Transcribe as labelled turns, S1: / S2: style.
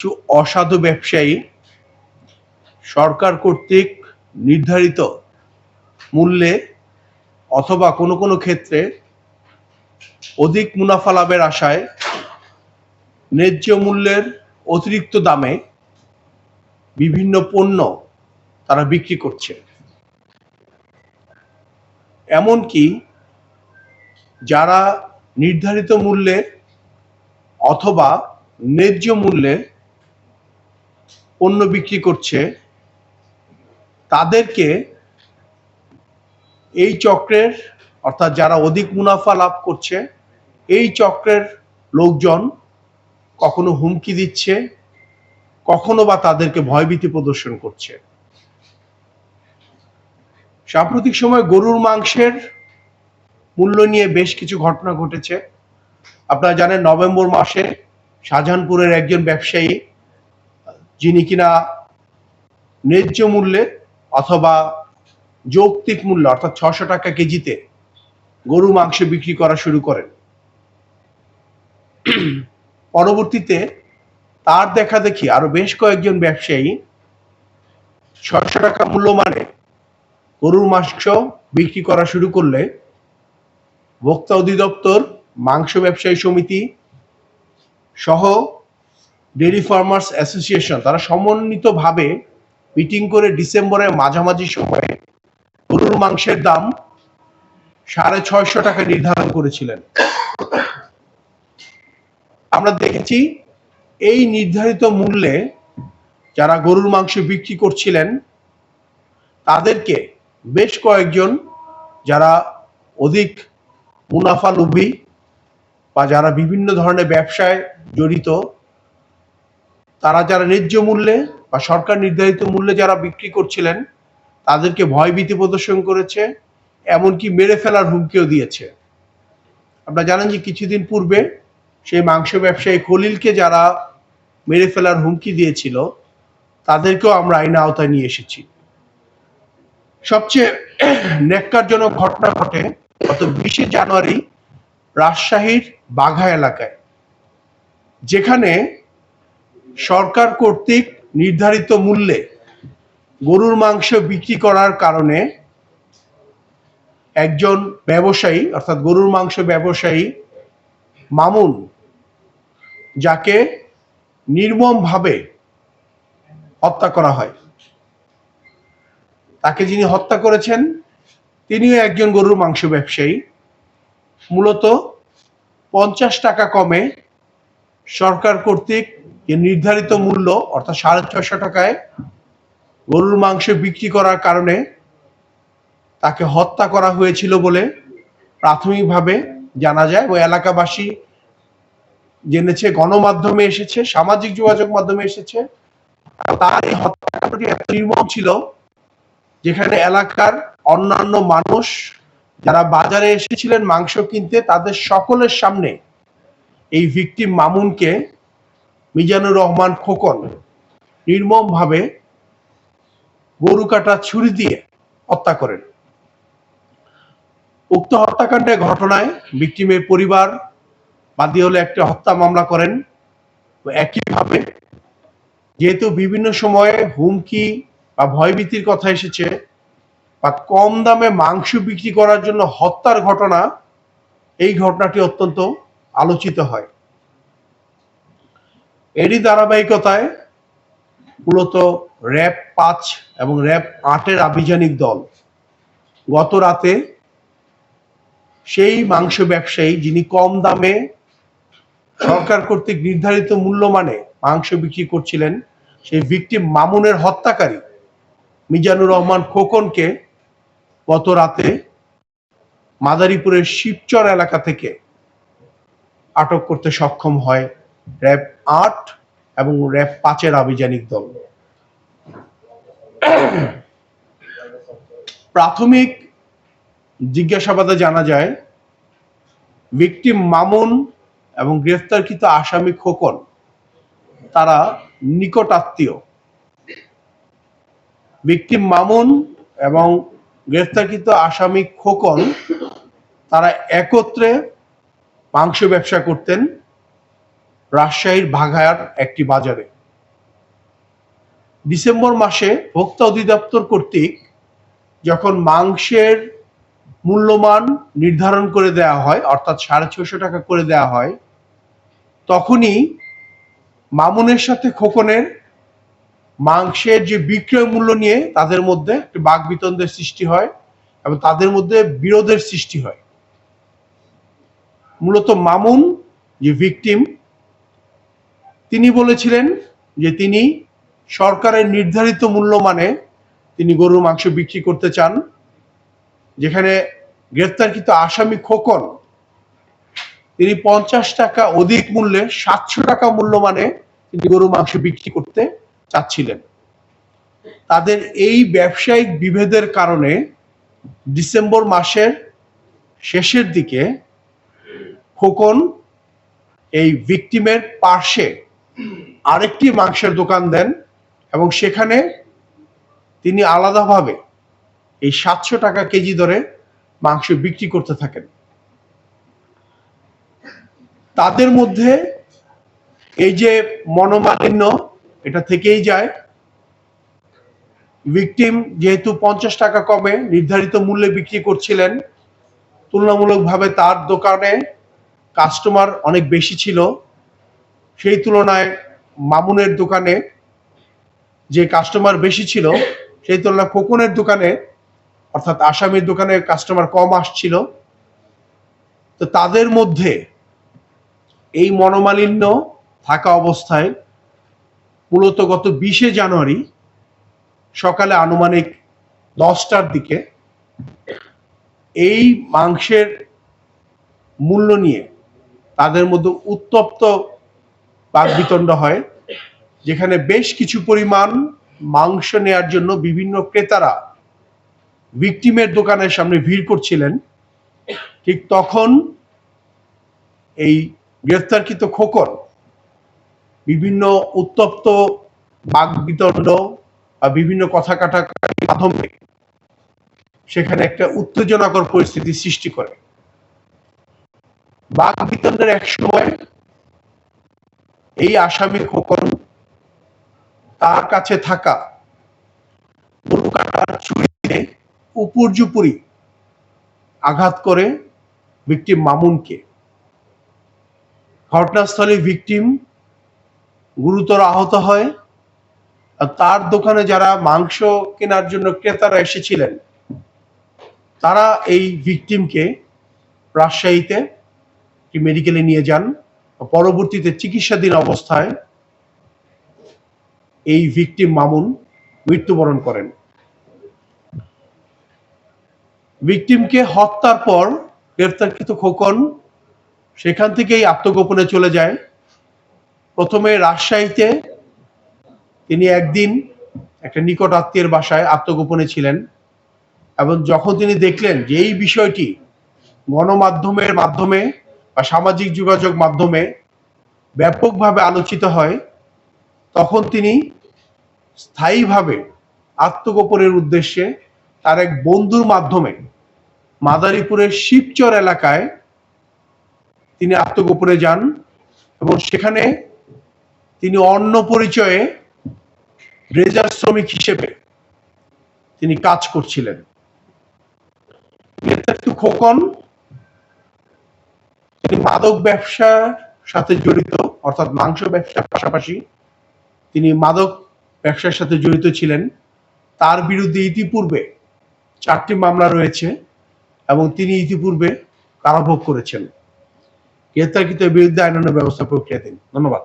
S1: কিছু অসাধু ব্যবসায়ী সরকার কর্তৃক নির্ধারিত মূল্যে অথবা কোনো কোনো ক্ষেত্রে অধিক মুনাফা লাভের আশায় ন্যায্য মূল্যের অতিরিক্ত দামে বিভিন্ন পণ্য তারা বিক্রি করছে। এমনকি যারা নির্ধারিত মূল্যে অথবা ন্যায্য মূল্যে পণ্য বিক্রি করছে তাদেরকে এই চক্রের অর্থাৎ যারা অধিক মুনাফা লাভ করছে এই চক্রের লোকজন কখনো হুমকি দিচ্ছে, কখনো বা তাদেরকে ভয়ভীতি প্রদর্শন করছে। সাম্প্রতিক সময় গরুর মাংসের মূল্য নিয়ে বেশ কিছু ঘটনা ঘটেছে। আপনারা জানেন নভেম্বর মাসে শাহজাহানপুরের একজন ব্যবসায়ী যিনি কিনা ন্যায্য মূল্যে অথবা যৌক্তিক মূল্য অর্থাৎ ৬০০ টাকা কেজিতে গরু মাংস বিক্রি করা শুরু করেন। পরবর্তীতে তার দেখা দেখি আরো বেশ কয়েকজন ব্যবসায়ী ৬০০ টাকা মূল্যমানে গরুর মাংস বিক্রি করা শুরু করলে ভোক্তা অধিদপ্তর, মাংস ব্যবসায়ী সমিতি সহ ডেইরি ফার্মার্স অ্যাসোসিয়েশন তারা সমন্বিতভাবে মিটিং করে ডিসেম্বরের মাঝামাঝি সময়ে গরুর মাংসের দাম ৬৫০ টাকা নির্ধারণ করেছিলেন। আমরা দেখেছি এই নির্ধারিত মূল্যে যারা গরুর মাংস বিক্রি করছিলেন তাদেরকে বেশ কয়েকজন যারা অধিক মুনাফা লোভী বা যারা বিভিন্ন ধরনের ব্যবসায় জড়িত তারা যারা ন্যায্য মূল্যে বা সরকার নির্ধারিত মূল্যে যারা বিক্রি করছিলেন তাদেরকে ভয়ভীতি প্রদর্শন করেছে, এমনকি মেরে ফেলার হুমকিও দিয়েছে। আপনারা জানেন যে কিছুদিন পূর্বে সেই মাংস ব্যবসায়ী খলিলকে যারা মেরে ফেলার হুমকি দিয়েছিল তাদেরকেও আমরা আইনের আওতায় নিয়ে এসেছি। সবচেয়ে ন্যাক্কারজনক ঘটনা ঘটে গত ২০শে জানুয়ারি রাজশাহীর বাঘা এলাকায়, যেখানে সরকার কর্তৃক নির্ধারিত মূল্যে গরুর মাংস বিক্রি করার কারণে একজন ব্যবসায়ী অর্থাৎ গরুর মাংস ব্যবসায়ী মামুন, যাকে নির্মমভাবে হত্যা করা হয়, তাকে যিনি হত্যা করেছেন তিনিও একজন গরুর মাংস ব্যবসায়ী। মূলত ৫০ টাকা কমে সরকার কর্তৃক যে নির্ধারিত মূল্য অর্থাৎ ৬৫০ টাকায় গরুর মাংস বিক্রি করার কারণে তাকে হত্যা করা হয়েছিল বলে প্রাথমিকভাবে জানা যায় ও এলাকাবাসী জেনেছে, গণমাধ্যমে এসেছে, সামাজিক যোগাযোগ মাধ্যমে এসেছে। তার এই হত্যাকাণ্ডটি এত নির্মম ছিল যেখানে এলাকার অন্যান্য মানুষ যারা বাজারে এসেছিলেন মাংস কিনতে তাদের সকলের সামনে এই ভিকটিম মামুনকে মিজানুর রহমান খোকন নির্মমভাবে গরু কাটা ছুরি দিয়ে হত্যা করেন। উক্ত হত্যাকাণ্ডের ঘটনায় ভিকটিমের পরিবার বাদী হলে একটা হত্যা মামলা করেন। একইভাবে যেহেতু বিভিন্ন সময়ে হুমকি বা ভয়ভীতির কথা এসেছে বা কম দামে মাংস বিক্রি করার জন্য হত্যার ঘটনা, এই ঘটনাটি অত্যন্ত আলোচিত হয়। এরই ধারাবাহিকতায় মূলত র‍্যাব ৫ এবং র‍্যাব ৮-এর আভিযানিক দল গত রাতে সেই মাংস ব্যবসায়ী যিনি কম দামে সরকার কর্তৃক নির্ধারিত মূল্যমানে মাংস বিক্রি করছিলেন সেই ভিকটিম মামুনের হত্যাকারী মিজানুর রহমান খোকনকে গত রাতে মাদারীপুরের শিবচর এলাকা থেকে আটক করতে সক্ষম হয় র‍্যাব ৮ এবং র‍্যাব ৫-এর আভিযানিক দল। প্রাথমিক জিজ্ঞাসাবাদে জানা যায় ভিকটিম মামুন এবং গ্রেফতারকৃত আসামি খোকন তারা নিকট আত্মীয়। ভিকটিম মামুন এবং গ্রেফতারকৃত আসামি খোকন তারা একত্রে মাংস ব্যবসা করতেন রাজশাহীর বাঘার একটি বাজারে। ডিসেম্বর মাসে ভোক্তা অধিদপ্তর কর্তৃক যখন মাংসের মূল্যমান নির্ধারণ করে দেওয়া হয়, অর্থাৎ 650 টাকা করে দেওয়া হয়, তখনই মামুনের সাথে খোকনের মাংসের যে বিক্রয় মূল্য নিয়ে তাদের মধ্যে একটি বাকবিতণ্ডের সৃষ্টি হয় এবং তাদের মধ্যে বিরোধের সৃষ্টি হয়। মূলত মামুন যে ভিকটিম, তিনি বলেছিলেন যে তিনি সরকারের নির্ধারিত মূল্য মানে তিনি গরুর মাংস বিক্রি করতে চান, যেখানে গ্রেফতারকৃত আসামি খোকন তিনি 50 টাকা অধিক মূল্যে 700 টাকা মূল্য মানে তিনি গরুর মাংস বিক্রি করতে চাচ্ছিলেন। তাদের এই ব্যবসায়িক বিভেদের কারণে ডিসেম্বর মাসের শেষের দিকে খোকন এই ভিকটিমের পাশে আরেকটি মাংসের দোকান দেন এবং সেখানে তিনি আলাদাভাবে এই 700 টাকা কেজি দরে মাংস বিক্রি করতে থাকেন। তাদের মধ্যে এই যে মনোমালিন্য, এটা থেকেই যায়। ভিকটিম যেহেতু 50 টাকা কমে নির্ধারিত মূল্যে বিক্রি করছিলেন, তুলনামূলকভাবে তার দোকানে কাস্টমার অনেক বেশি ছিল, সেই তুলনায় মামুনের দোকানে যে কাস্টমার বেশি ছিল সেই তুলনায় খোকনের দোকানে অর্থাৎ আসামির দোকানে কাস্টমার কম আসছিল। তো তাদের মধ্যে এই মনোমালিন্য থাকা অবস্থায় মূলত গত 20 জানুয়ারি সকালে আনুমানিক 10টার দিকে এই মাংসের মূল্য নিয়ে তাদের মধ্যে উত্তপ্ত বাকবিতণ্ড হয়, যেখানে বেশ কিছু পরিমাণ মাংস নেয়ার জন্য বিভিন্ন ক্রেতারা ভিকটিমের দোকানের সামনে ভিড় করছিলেন। ঠিক তখন এই গ্রেফতারকৃত খোকন বিভিন্ন উত্তপ্ত বাকবিতণ্ড বা বিভিন্ন কথা কাটাকাটির মাধ্যমে সেখানে একটা উত্তেজনাকর পরিস্থিতি সৃষ্টি করে। বাকবিতণ্ডের এক সময় এই আসামি খোকন তার কাছে থাকা গরু কাটার ছুরিতে উপর্যুপরি আঘাত করে ভিকটিম মামুনকে। ঘটনাস্থলে ভিকটিম গুরুতর আহত হয়। আর তার দোকানে যারা মাংস কেনার জন্য ক্রেতারা এসেছিলেন তারা এই ভিকটিমকে রাজশাহীতে মেডিকেলে নিয়ে যান। পরবর্তীতে চিকিৎসাধীন অবস্থায় এই ভিকটিম মামুন মৃত্যুবরণ করেন। ভিকটিমকে হত্যার পর গ্রেফতারকৃত খোকন সেখান থেকেই আত্মগোপনে চলে যায়। প্রথমে রাজশাহীতে তিনি একদিন একটা নিকট আত্মীয়ের বাসায় আত্মগোপনে ছিলেন এবং যখন তিনি দেখলেন যে এই বিষয়টি গণমাধ্যমের মাধ্যমে বা সামাজিক যোগাযোগ মাধ্যমে ব্যাপকভাবে আলোচিত হয়, তখন তিনি স্থায়ীভাবে আত্মগোপনের উদ্দেশ্যে তার এক বন্ধুর মাধ্যমে মাদারীপুরের শিবচর এলাকায় তিনি আত্মগোপনে যান এবং সেখানে তিনি অন্য পরিচয়ে ড্রেজার শ্রমিক হিসেবে তিনি কাজ করছিলেন। খোকন তিনি মাদক ব্যবসার সাথে জড়িত, অর্থাৎ মাংস ব্যবসার পাশাপাশি তিনি মাদক ব্যবসার সাথে জড়িত ছিলেন। তার বিরুদ্ধে ইতিপূর্বে 4টি মামলা রয়েছে এবং তিনি ইতিপূর্বে কারাভোগ করেছেন। গ্রেপ্তারকৃতের বিরুদ্ধে আইনানুগ ব্যবস্থা প্রক্রিয়াধীন। ধন্যবাদ।